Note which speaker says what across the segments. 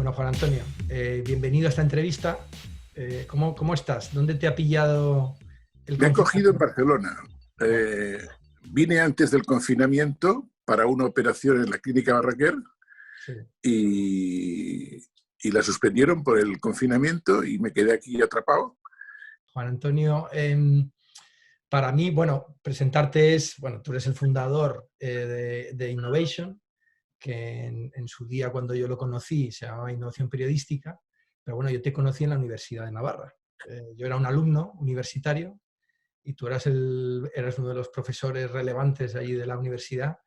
Speaker 1: Bueno, Juan Antonio, bienvenido a esta entrevista. ¿Cómo estás? ¿Dónde te ha pillado el
Speaker 2: Me han cogido en
Speaker 1: confinamiento?
Speaker 2: Barcelona.
Speaker 1: Bueno,
Speaker 2: Vine antes del confinamiento para una operación en la Clínica Barraquer
Speaker 1: sí.
Speaker 2: y, y la suspendieron por el confinamiento y me quedé aquí atrapado.
Speaker 1: Juan Antonio, para mí, bueno, presentarte es, bueno, tú eres el fundador de Innovation, que en su día cuando yo lo conocí se llamaba Innovación Periodística, pero bueno, yo te conocí en la Universidad de Navarra. Yo era un alumno universitario y tú eras uno de los profesores relevantes allí de la universidad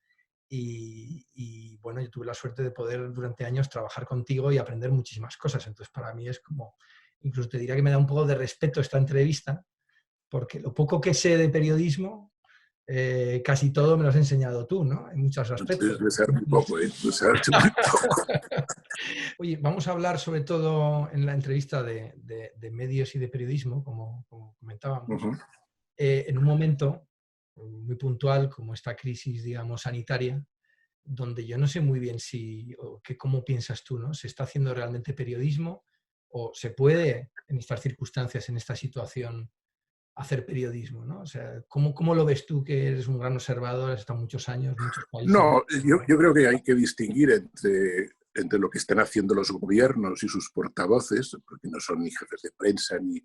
Speaker 1: y, bueno, yo tuve la suerte de poder durante años trabajar contigo y aprender muchísimas cosas. Entonces, para mí es como, incluso te diría que me da un poco de respeto esta entrevista, porque lo poco que sé de periodismo, casi todo me lo has enseñado tú, ¿no? En muchos
Speaker 2: Entonces,
Speaker 1: aspectos.
Speaker 2: desearte muy poco, ¿eh? Desearte muy poco.
Speaker 1: Oye, vamos a hablar sobre todo en la entrevista de medios y de periodismo, como comentábamos,
Speaker 2: Uh-huh.
Speaker 1: en un momento muy puntual como esta crisis, digamos, sanitaria, donde yo no sé muy bien cómo piensas tú, ¿no? ¿Se está haciendo realmente periodismo o se puede, en estas circunstancias, en esta situación, hacer periodismo, ¿no? O sea, ¿cómo lo ves tú, que eres un gran observador, has estado muchos años, muchos países?
Speaker 2: No, yo creo que hay que distinguir entre lo que están haciendo los gobiernos y sus portavoces, porque no son ni jefes de prensa ni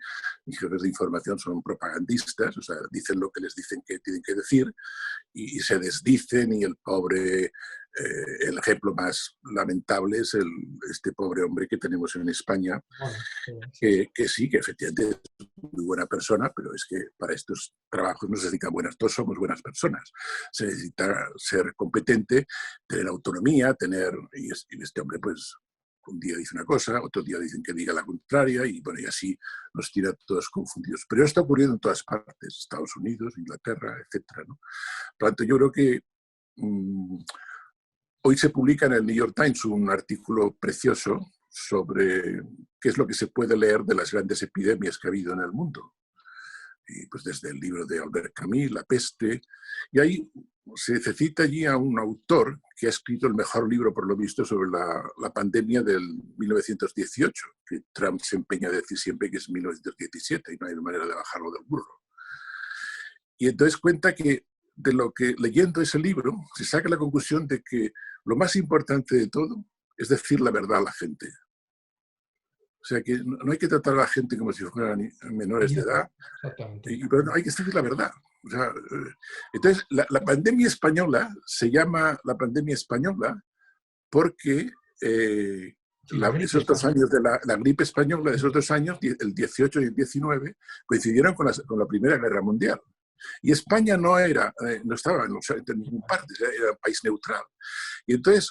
Speaker 2: jefes de información, son propagandistas, o sea, dicen lo que les dicen que tienen que decir y se desdicen y el pobre, el ejemplo más lamentable es este pobre hombre que tenemos en España,
Speaker 1: Bueno, sí, sí.
Speaker 2: que sí, que efectivamente es muy buena persona, pero es que para estos trabajos no se necesitan buenas, todos somos buenas personas. Se necesita ser competente, tener autonomía, y este hombre pues un día dice una cosa, otro día dicen que diga la contraria y bueno, y así nos tira todos confundidos. Pero esto está ocurriendo en todas partes, Estados Unidos, Inglaterra, etcétera, ¿no? Por lo tanto, yo creo que hoy se publica en el New York Times un artículo precioso sobre qué es lo que se puede leer de las grandes epidemias que ha habido en el mundo. Y pues desde el libro de Albert Camus, La peste, y ahí se cita allí a un autor que ha escrito el mejor libro, por lo visto, sobre la pandemia del 1918, que Trump se empeña a decir siempre que es 1917 y no hay manera de bajarlo del burro. Y entonces cuenta que leyendo ese libro se saca la conclusión de que lo más importante de todo es decir la verdad a la gente. O sea que no hay que tratar a la gente como si fueran menores de edad,
Speaker 1: Exactamente.
Speaker 2: pero hay que decir la verdad. O sea, entonces, la pandemia española se llama la pandemia española porque
Speaker 1: Sí, la gripe
Speaker 2: esos 2 años
Speaker 1: española.
Speaker 2: de la gripe española, de esos 2 años, el 18 y el 19, coincidieron con la Primera Guerra Mundial. Y España no estaba en ninguna parte, era un país neutral. Y entonces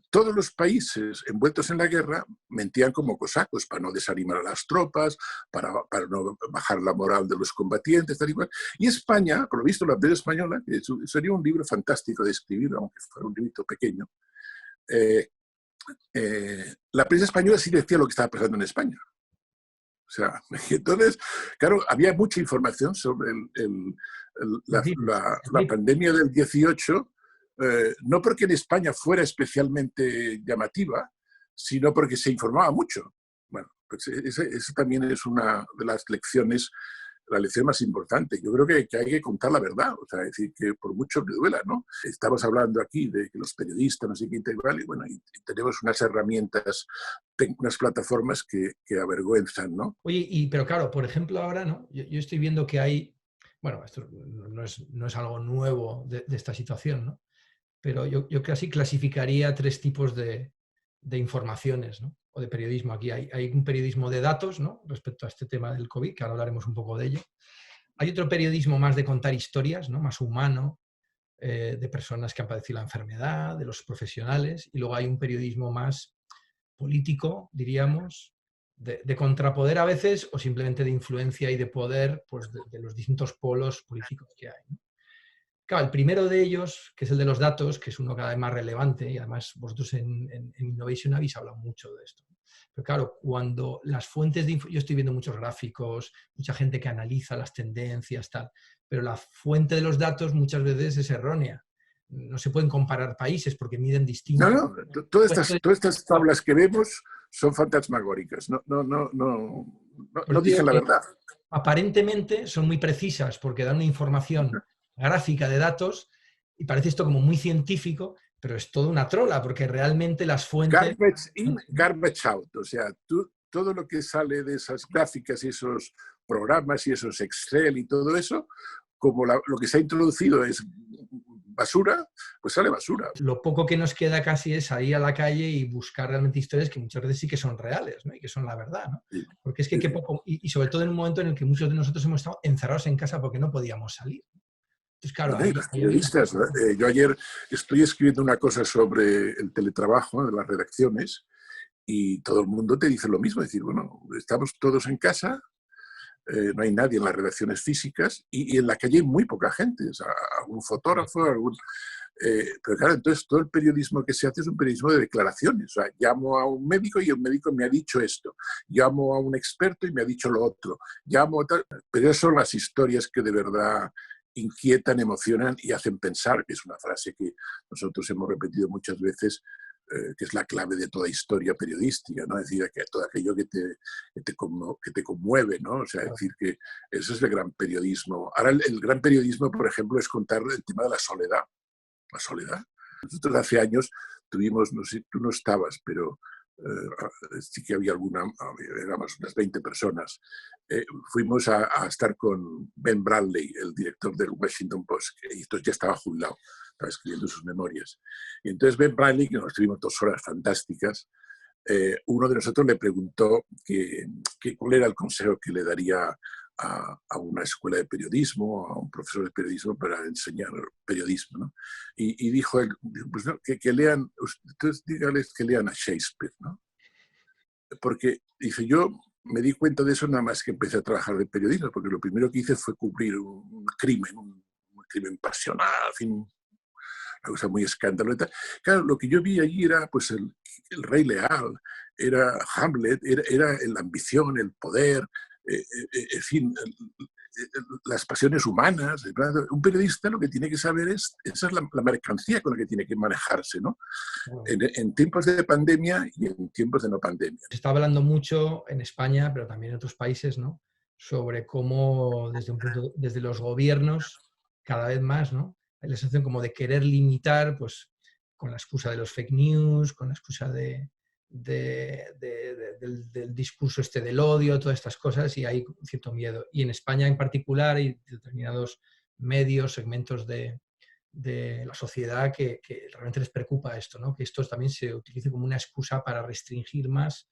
Speaker 2: todos los países envueltos en la guerra mentían como cosacos para no desanimar a las tropas, para no bajar la moral de los combatientes, tal y cual. Y España, por lo visto, la prensa española, que sería un libro fantástico de escribir, aunque fuera un librito pequeño, la prensa española sí decía lo que estaba pasando en España. O sea, entonces, claro, había mucha información sobre
Speaker 1: Dices,
Speaker 2: la pandemia del 18, no porque en España fuera especialmente llamativa, sino porque se informaba mucho. Bueno, pues esa también es una de las lecciones, la lección más importante. Yo creo que hay que contar la verdad, o sea, decir que por mucho que duela, ¿no? Estamos hablando aquí de que los periodistas, no sé qué, y bueno, y tenemos unas herramientas, unas plataformas que avergüenzan, ¿no?
Speaker 1: oye, pero claro, por ejemplo, ahora, ¿no? Yo estoy viendo que hay, bueno, esto no es algo nuevo de esta situación, ¿no? Pero yo casi clasificaría tres tipos de informaciones, ¿no? O de periodismo. Aquí hay un periodismo de datos, ¿no? Respecto a este tema del COVID, que ahora hablaremos un poco de ello. Hay otro periodismo más de contar historias, ¿no? Más humano, de personas que han padecido la enfermedad, de los profesionales. Y luego hay un periodismo más político, diríamos, de contrapoder a veces o simplemente de influencia y de poder, pues de los distintos polos políticos que hay, ¿no? Claro, el primero de ellos, que es el de los datos, que es uno cada vez más relevante, y además vosotros en Innovation habéis hablado mucho de esto. Pero claro, cuando las fuentes de yo estoy viendo muchos gráficos, mucha gente que analiza las tendencias, tal, pero la fuente de los datos muchas veces es errónea. No se pueden comparar países porque miden
Speaker 2: No,
Speaker 1: distinto.
Speaker 2: no, todas estas tablas que vemos son fantasmagóricas, no
Speaker 1: Pues digo
Speaker 2: dicen la
Speaker 1: que
Speaker 2: verdad.
Speaker 1: aparentemente son muy precisas porque dan una información gráfica de datos y parece esto como muy científico, pero es toda una trola porque realmente las fuentes...
Speaker 2: Garbage in, garbage out. O sea, todo lo que sale de esas gráficas y esos programas y esos Excel y todo eso, como lo que se ha introducido es basura, pues sale basura.
Speaker 1: Lo poco que nos queda casi es salir a la calle y buscar realmente historias que muchas veces sí que son reales, ¿no? Y que son la verdad, ¿no?
Speaker 2: Sí,
Speaker 1: Porque es que
Speaker 2: sí,
Speaker 1: qué
Speaker 2: sí.
Speaker 1: poco, y sobre todo en un momento en el que muchos de nosotros hemos estado encerrados en casa porque no podíamos salir. Entonces, claro,
Speaker 2: Bueno, y
Speaker 1: ahí,
Speaker 2: los
Speaker 1: ahí había un
Speaker 2: periodistas,
Speaker 1: poco...
Speaker 2: yo ayer estoy escribiendo una cosa sobre el teletrabajo de las redacciones y todo el mundo te dice lo mismo, es decir, bueno, estamos todos en casa, no hay nadie en las redacciones físicas y en la calle hay muy poca gente, o sea, algún fotógrafo, pero claro, entonces todo el periodismo que se hace es un periodismo de declaraciones, o sea, llamo a un médico y el médico me ha dicho esto, llamo a un experto y me ha dicho lo otro, llamo a tal, pero esas son las historias que de verdad inquietan, emocionan y hacen pensar, que es una frase que nosotros hemos repetido muchas veces, que es la clave de toda historia periodística, ¿no? Es decir, que todo aquello que te conmueve, ¿no? O sea, es decir, que eso es el gran periodismo. Ahora, el gran periodismo, por ejemplo, es contar el tema de la soledad. La soledad. Nosotros hace años tuvimos, no sé, tú no estabas, pero sí que había éramos unas 20 personas. Fuimos a estar con Ben Bradley, el director del Washington Post, que entonces ya estaba jubilado, estaba escribiendo sus memorias. Y entonces Ben Bradley, que nos tuvimos 2 horas fantásticas, uno de nosotros le preguntó cuál era el consejo que le daría a una escuela de periodismo, a un profesor de periodismo para enseñar periodismo, ¿no? Y dijo él, pues no, que lean, ustedes díganles que lean a Shakespeare, ¿no? Porque dice, yo me di cuenta de eso nada más que empecé a trabajar de periodismo, porque lo primero que hice fue cubrir un crimen, un crimen pasional, en fin, una cosa muy escandalosa. Claro, lo que yo vi allí era pues el Rey Leal, era Hamlet, era la ambición, el poder, en fin, las pasiones humanas. Un periodista lo que tiene que saber esa es la mercancía con la que tiene que manejarse, ¿no? En tiempos de pandemia y en tiempos de no pandemia.
Speaker 1: Se está hablando mucho en España, pero también en otros países, ¿no? Sobre cómo desde los gobiernos, cada vez más, ¿no? Hay la sensación como de querer limitar, pues, con la excusa de los fake news, con la excusa del discurso este del odio, todas estas cosas, y hay cierto miedo. Y en España en particular hay determinados medios, segmentos de la sociedad que realmente les preocupa esto, ¿no? Que esto también se utilice como una excusa para restringir más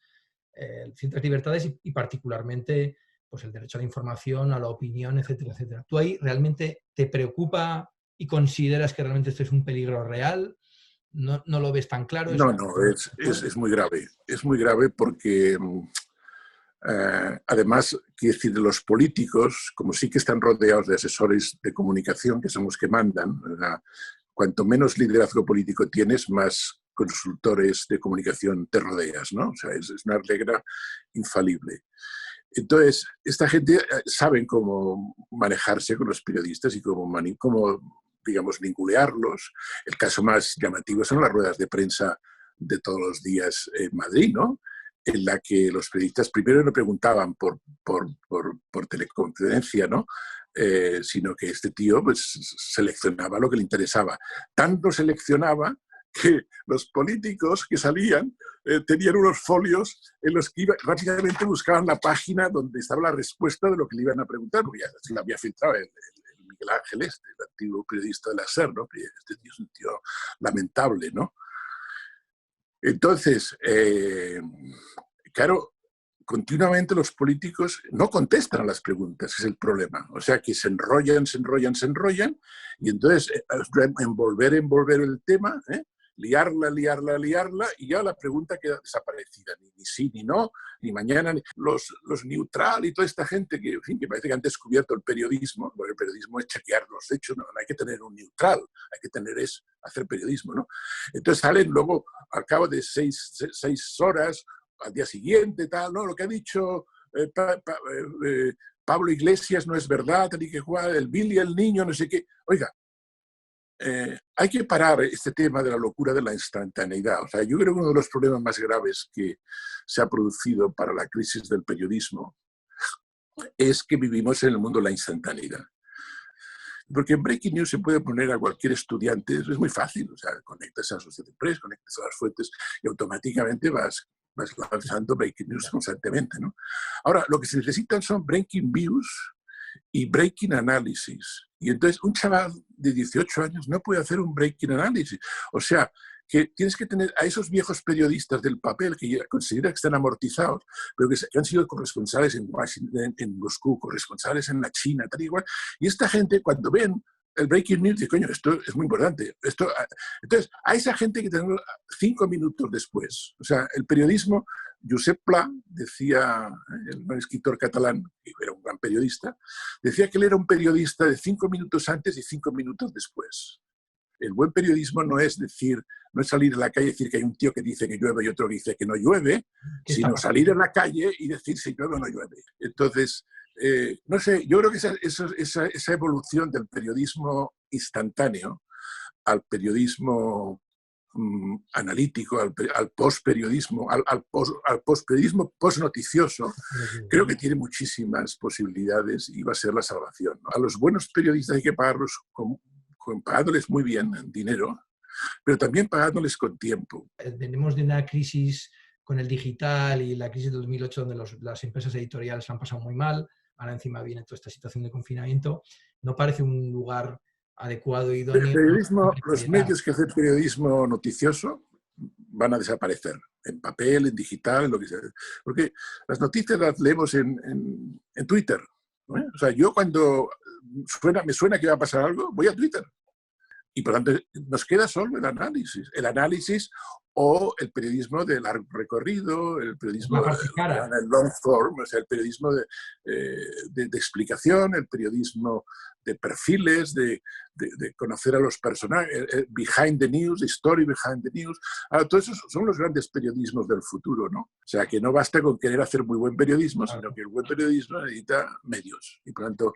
Speaker 1: ciertas libertades y particularmente pues, el derecho a la información, a la opinión, etcétera, etcétera. ¿Tú ahí realmente te preocupa y consideras que realmente esto es un peligro real? ¿No lo ves tan claro?
Speaker 2: No, no, es muy grave. Es muy grave porque además, quiero decir, los políticos, como sí que están rodeados de asesores de comunicación, que son los que mandan, ¿verdad? Cuanto menos liderazgo político tienes, más consultores de comunicación te rodeas, ¿no? O sea, es una regla infalible. Entonces, esta gente sabe cómo manejarse con los periodistas y cómo, digamos, ningunearlos. El caso más llamativo son las ruedas de prensa de todos los días en Madrid, ¿no? En la que los periodistas primero no preguntaban por teleconferencia, ¿no? Sino que este tío pues, seleccionaba lo que le interesaba. Tanto seleccionaba que los políticos que salían tenían unos folios en los que rápidamente buscaban la página donde estaba la respuesta de lo que le iban a preguntar, porque ya se la había filtrado el Miguel Ángel el antiguo periodista de la SER, ¿no? Este tío es un tío lamentable, ¿no? Entonces, claro, continuamente los políticos no contestan a las preguntas, que es el problema. O sea, que se enrollan, y entonces envolver el tema, liarla, y ya la pregunta queda desaparecida. Ni sí, ni no, ni mañana, ni los neutral y toda esta gente que, en fin, que parece que han descubierto el periodismo, porque el periodismo es chequear los hechos, no hay que tener un neutral, hay que hacer periodismo, ¿no? Entonces salen luego, al cabo de 6 horas, al día siguiente, tal, ¿no? Lo que ha dicho Pablo Iglesias no es verdad, ni que juega el Billy el niño, no sé qué. Oiga, hay que parar este tema de la locura de la instantaneidad. O sea, yo creo que uno de los problemas más graves que se ha producido para la crisis del periodismo es que vivimos en el mundo de la instantaneidad. Porque en Breaking News se puede poner a cualquier estudiante, es muy fácil, o sea, conectas a Associated Press, conectas a las fuentes y automáticamente vas lanzando Breaking News constantemente, ¿no? Ahora, lo que se necesitan son Breaking Views y Breaking Analysis. Y entonces un chaval de 18 años no puede hacer un Breaking Analysis. O sea, que tienes que tener a esos viejos periodistas del papel que ya considera que están amortizados, pero que han sido corresponsales en Washington, en Moscú, corresponsales en la China, tal y igual. Y esta gente, cuando ven el Breaking News, dice, coño, esto es muy importante. Entonces, a esa gente que tenemos 5 minutos después. O sea, el periodismo, Josep Pla, decía, el escritor catalán, que era un gran periodista, decía que él era un periodista de 5 minutos antes y 5 minutos después. El buen periodismo no es salir a la calle y decir que hay un tío que dice que llueve y otro que dice que no llueve, sino salir a la calle y decir si llueve o no llueve. Entonces, no sé, yo creo que esa evolución del periodismo instantáneo al periodismo analítico, al postperiodismo, al postperiodismo postnoticioso, creo que tiene muchísimas posibilidades y va a ser la salvación, ¿no? A los buenos periodistas hay que pagarlos pagándoles muy bien dinero, pero también pagándoles con tiempo.
Speaker 1: Venimos de una crisis con el digital y la crisis de 2008 donde las empresas editoriales han pasado muy mal. Ahora encima viene toda esta situación de confinamiento. No parece un lugar adecuado y idóneo.
Speaker 2: Los medios que hacen periodismo noticioso van a desaparecer, en papel, en digital, en lo que sea. Porque las noticias las leemos en Twitter, ¿no? O sea, yo cuando me suena que va a pasar algo, voy a Twitter. Y por tanto, nos queda solo el análisis. El análisis o el periodismo de largo recorrido, el periodismo el long form, o sea, el periodismo de explicación, el periodismo de perfiles, de conocer a los personajes, behind the news, the story behind the news. Ahora, todos esos son los grandes periodismos del futuro, ¿no? O sea, que no basta con querer hacer muy buen periodismo, sino que el buen periodismo necesita medios. Y por tanto,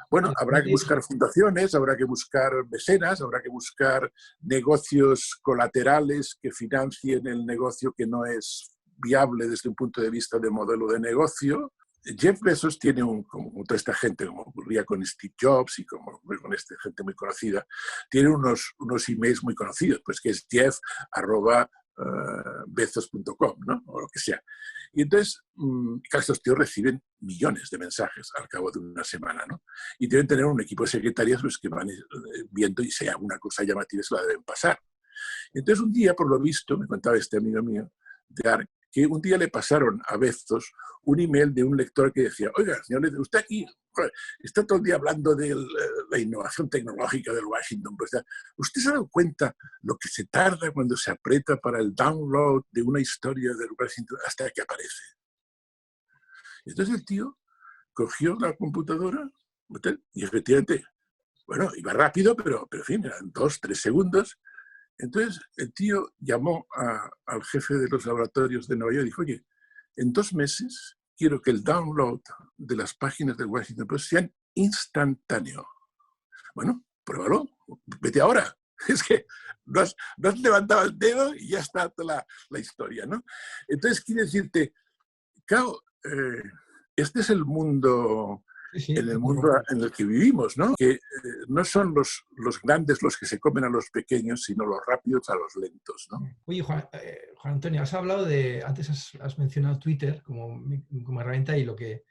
Speaker 2: bueno, habrá que buscar fundaciones, habrá que buscar mecenas, habrá que buscar negocios colaterales que financien el negocio que no es viable desde un punto de vista de modelo de negocio. Jeff Bezos tiene como toda esta gente, como ocurría con Steve Jobs y como con esta gente muy conocida, tiene unos emails muy conocidos, pues que es jeff@bezos.com, ¿no? O lo que sea. Y entonces, estos tíos reciben millones de mensajes al cabo de una semana, ¿no? Y deben tener un equipo de secretarias pues, que van viendo y si hay alguna cosa llamativa se la deben pasar. Entonces, un día, por lo visto, me contaba este amigo mío, de Arc, que un día le pasaron a Bezos un email de un lector que decía, oiga, señor, usted aquí está todo el día hablando de la innovación tecnológica del Washington Post. ¿Usted se ha dado cuenta lo que se tarda cuando se aprieta para el download de una historia del Washington hasta que aparece? Y entonces el tío cogió la computadora y efectivamente, bueno, iba rápido, pero en fin, eran 2-3 segundos. Entonces el tío llamó al jefe de los laboratorios de Nueva York y dijo, oye, en 2 meses quiero que el download de las páginas del Washington Post sean instantáneo. Bueno, pruébalo, vete ahora. Es que no has levantado el dedo y ya está toda la historia, ¿no? Entonces quiere decirte, claro, este es el mundo... en el mundo en el que vivimos, ¿no? Que no son los grandes los que se comen a los pequeños, sino los rápidos a los lentos, ¿no?
Speaker 1: Oye, Juan Antonio, has hablado antes has mencionado Twitter como herramienta y lo que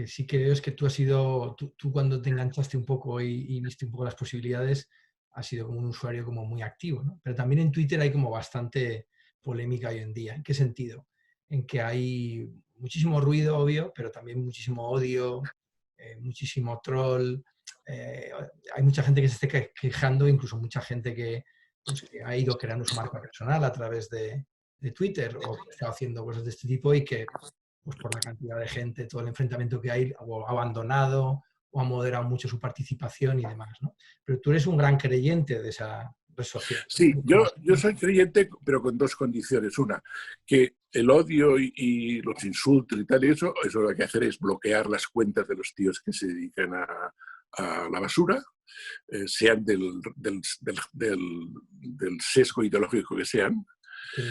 Speaker 1: sí que veo es que tú has sido, tú cuando te enganchaste un poco y viste un poco las posibilidades, has sido como un usuario como muy activo, ¿no? Pero también en Twitter hay como bastante polémica hoy en día. ¿En qué sentido? En que hay muchísimo ruido, obvio, pero también muchísimo odio, muchísimo troll. Hay mucha gente que se esté quejando, incluso mucha gente que ha ido creando su marca personal a través de Twitter o que está haciendo cosas de este tipo y que, pues por la cantidad de gente, todo el enfrentamiento que hay, o ha abandonado o ha moderado mucho su participación y demás, ¿no? Pero tú eres un gran creyente de esa red social.
Speaker 2: Sí, yo soy creyente, pero con 2 condiciones. Una, que el odio y los insultos y tal, y eso lo que hay que hacer es bloquear las cuentas de los tíos que se dedican a la basura. sean del sesgo ideológico que sean.
Speaker 1: Sí.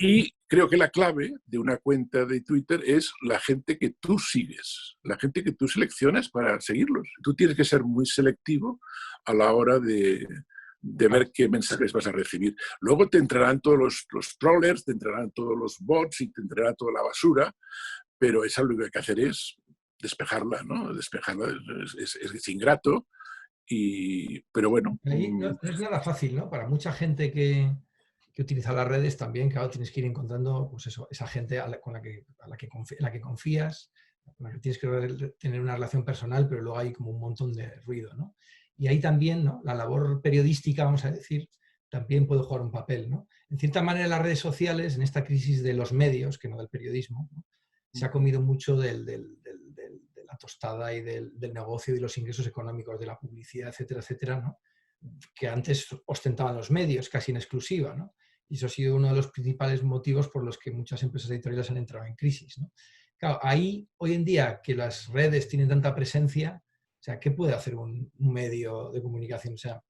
Speaker 2: Y creo que la clave de una cuenta de Twitter es la gente que tú sigues, la gente que tú seleccionas para seguirlos. Tú tienes que ser muy selectivo a la hora de ver qué mensajes vas a recibir. Luego te entrarán todos los trollers, te entrarán todos los bots y te entrará toda la basura, pero esa lo que hay que hacer es despejarla, ¿no? Despejarla es ingrato, pero bueno.
Speaker 1: Ahí no es nada fácil, ¿no? Para mucha gente que utiliza las redes también, claro, tienes que ir encontrando, pues eso, esa gente con la que confías, con la que tienes que tener una relación personal, pero luego hay como un montón de ruido, ¿no? Y ahí también, ¿no? La labor periodística, vamos a decir, también puede jugar un papel, ¿no? En cierta manera, las redes sociales, en esta crisis de los medios, que no del periodismo, ¿no? Se ha comido mucho de la tostada y del negocio y de los ingresos económicos, de la publicidad, etcétera, etcétera, ¿no? Que antes ostentaban los medios, casi en exclusiva, ¿no? Y eso ha sido uno de los principales motivos por los que muchas empresas editoriales han entrado en crisis, ¿no? Claro, ahí, hoy en día, que las redes tienen tanta presencia, o sea, ¿qué puede hacer un medio de comunicación? O sea,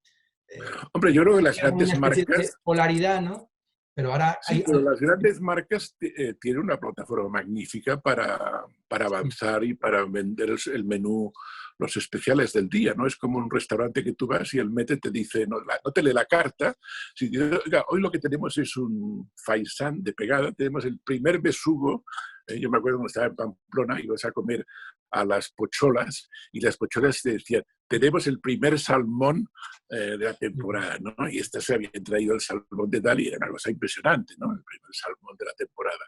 Speaker 2: Hombre, yo creo que las
Speaker 1: hay como una
Speaker 2: grandes
Speaker 1: especie de
Speaker 2: marcas,
Speaker 1: polaridad, ¿no? Pero ahora
Speaker 2: sí,
Speaker 1: hay...
Speaker 2: pero las grandes marcas tienen una plataforma magnífica para
Speaker 1: Sí,
Speaker 2: avanzar y para vender el menú, los especiales del día, ¿no? Es como un restaurante que tú vas y el mete te dice, no, no te lee la carta, si dice, oiga, hoy lo que tenemos es un faisán de pegada, tenemos el primer besugo. Yo me acuerdo cuando estaba en Pamplona, ibas a comer a las pocholas y las pocholas te decían, tenemos el primer salmón de la temporada, ¿no? Y esta se había traído el salmón de tal y era una cosa impresionante, ¿no? El primer salmón de la temporada.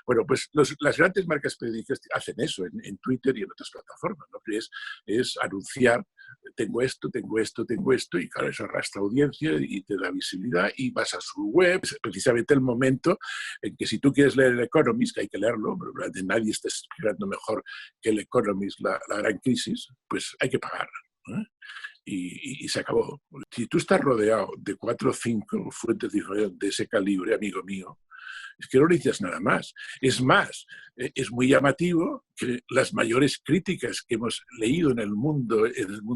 Speaker 2: Bueno, pues las grandes marcas periodísticas hacen eso en Twitter y en otras plataformas, ¿no? Que es anunciar, tengo esto, tengo esto, tengo esto, y claro, eso arrastra audiencia y te da visibilidad y vas a su web. Es precisamente el momento en que si tú quieres leer el Economist, que hay que leerlo, pero nadie está explicando mejor que el Economist la gran crisis, pues hay que pagar, ¿eh? Y se acabó. Si tú estás rodeado de 4 o 5 fuentes diferentes de ese calibre, amigo mío, es que no necesitas nada más. Es más, es muy llamativo que las mayores críticas que hemos leído en el mundo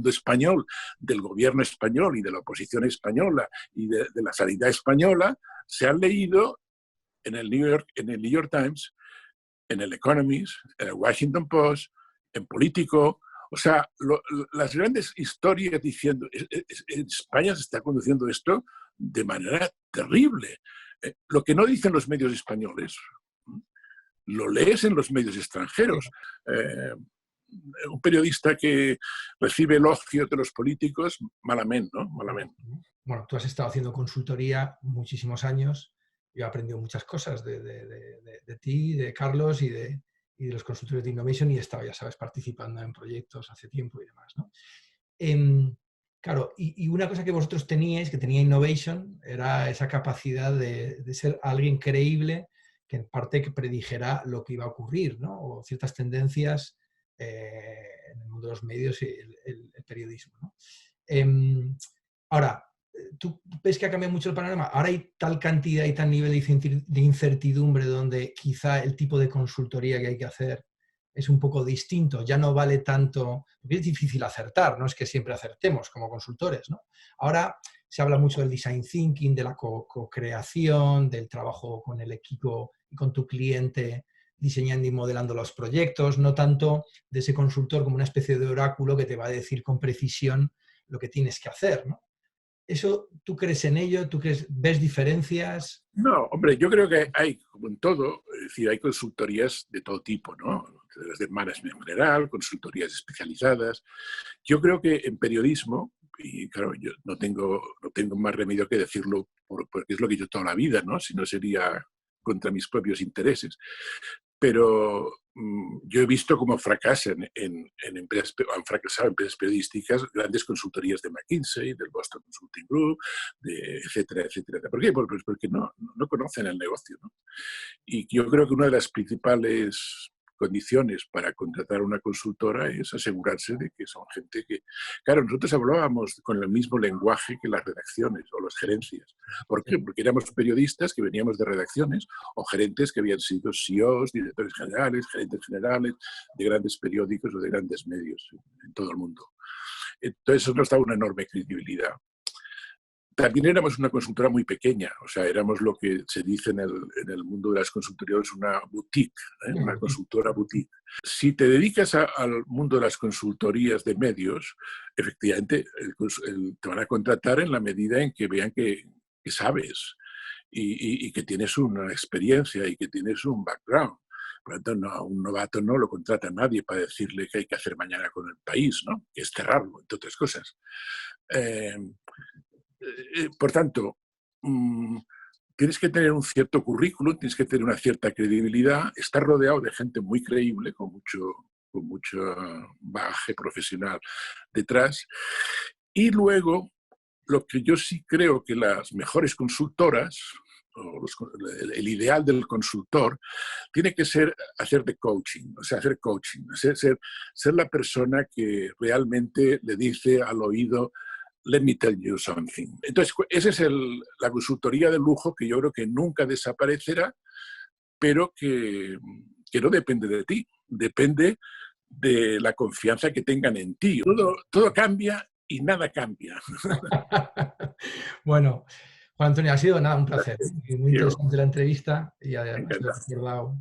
Speaker 2: español, del gobierno español y de la oposición española y de la sanidad española, se han leído en el New York Times, en el Economist, en el Washington Post, en Político. O sea, las grandes historias diciendo, en España se está conduciendo esto de manera terrible. Lo que no dicen los medios españoles, lo lees en los medios extranjeros. Un periodista que recibe elogios de los políticos, malamente, ¿no? Malamente.
Speaker 1: Bueno, tú has estado haciendo consultoría muchísimos años. Yo he aprendido muchas cosas de ti, de Carlos y de los consultores de Innovation y he estado, ya sabes, participando en proyectos hace tiempo y demás, ¿no? Claro, y una cosa que vosotros teníais, que tenía Innovation, era esa capacidad de ser alguien creíble que en parte que predijera lo que iba a ocurrir, ¿no? O ciertas tendencias en el mundo de los medios y el periodismo, ¿no? Ahora, ¿tú ves que ha cambiado mucho el panorama? Ahora hay tal cantidad y tal nivel de incertidumbre donde quizá el tipo de consultoría que hay que hacer es un poco distinto, ya no vale tanto, porque es difícil acertar, no es que siempre acertemos como consultores, ¿no? Ahora se habla mucho del design thinking, de la co-creación, del trabajo con el equipo y con tu cliente diseñando y modelando los proyectos, no tanto de ese consultor como una especie de oráculo que te va a decir con precisión lo que tienes que hacer, ¿no? ¿Eso tú crees en ello? ¿Tú ves diferencias?
Speaker 2: No, hombre, yo creo que hay, como en todo, es decir, hay consultorías de todo tipo, ¿no? Desde management general, consultorías especializadas. Yo creo que en periodismo, y claro, yo no tengo más remedio que decirlo porque es lo que yo toda la vida, ¿no? Si no sería contra mis propios intereses. Pero yo he visto cómo fracasan en empresas, han fracasado empresas periodísticas, grandes consultorías de McKinsey, del Boston Consulting Group, etcétera, etcétera. ¿Por qué? Pues porque no conocen el negocio, ¿no? Y yo creo que una de las principales condiciones para contratar una consultora es asegurarse de que son gente que... Claro, nosotros hablábamos con el mismo lenguaje que las redacciones o las gerencias. ¿Por qué? Porque éramos periodistas que veníamos de redacciones o gerentes que habían sido CEOs, directores generales, gerentes generales de grandes periódicos o de grandes medios en todo el mundo. Entonces eso nos da una enorme credibilidad. También éramos una consultora muy pequeña, o sea, éramos lo que se dice en el mundo de las consultorías una boutique, una consultora boutique. Si te dedicas al mundo de las consultorías de medios, efectivamente te van a contratar en la medida en que vean que sabes y que tienes una experiencia y que tienes un background. Por lo tanto, a un novato no lo contrata nadie para decirle qué hay que hacer mañana con el país, ¿no? Que es cerrarlo, entre otras cosas. Por tanto, tienes que tener un cierto currículum, tienes que tener una cierta credibilidad, estar rodeado de gente muy creíble, con mucho bagaje profesional detrás. Y luego, lo que yo sí creo que las mejores consultoras, el ideal del consultor, tiene que ser hacer de coaching, o sea, hacer coaching, ser la persona que realmente le dice al oído: let me tell you something. Entonces, esa es la consultoría de lujo que yo creo que nunca desaparecerá, pero que no depende de ti, depende de la confianza que tengan en ti. Todo cambia y nada cambia.
Speaker 1: Bueno, Juan Antonio, ha sido nada, un placer. Muy interesante la entrevista y además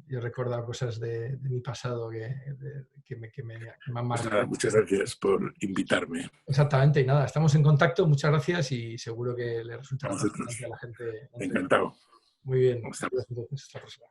Speaker 1: he recordado cosas de mi pasado que me han marcado.
Speaker 2: Muchas gracias por invitarme.
Speaker 1: Exactamente, y nada, estamos en contacto, muchas gracias y seguro que le resultará interesante a la gente.
Speaker 2: Encantado.
Speaker 1: Muy bien,
Speaker 2: Hasta
Speaker 1: gracias, hasta la próxima.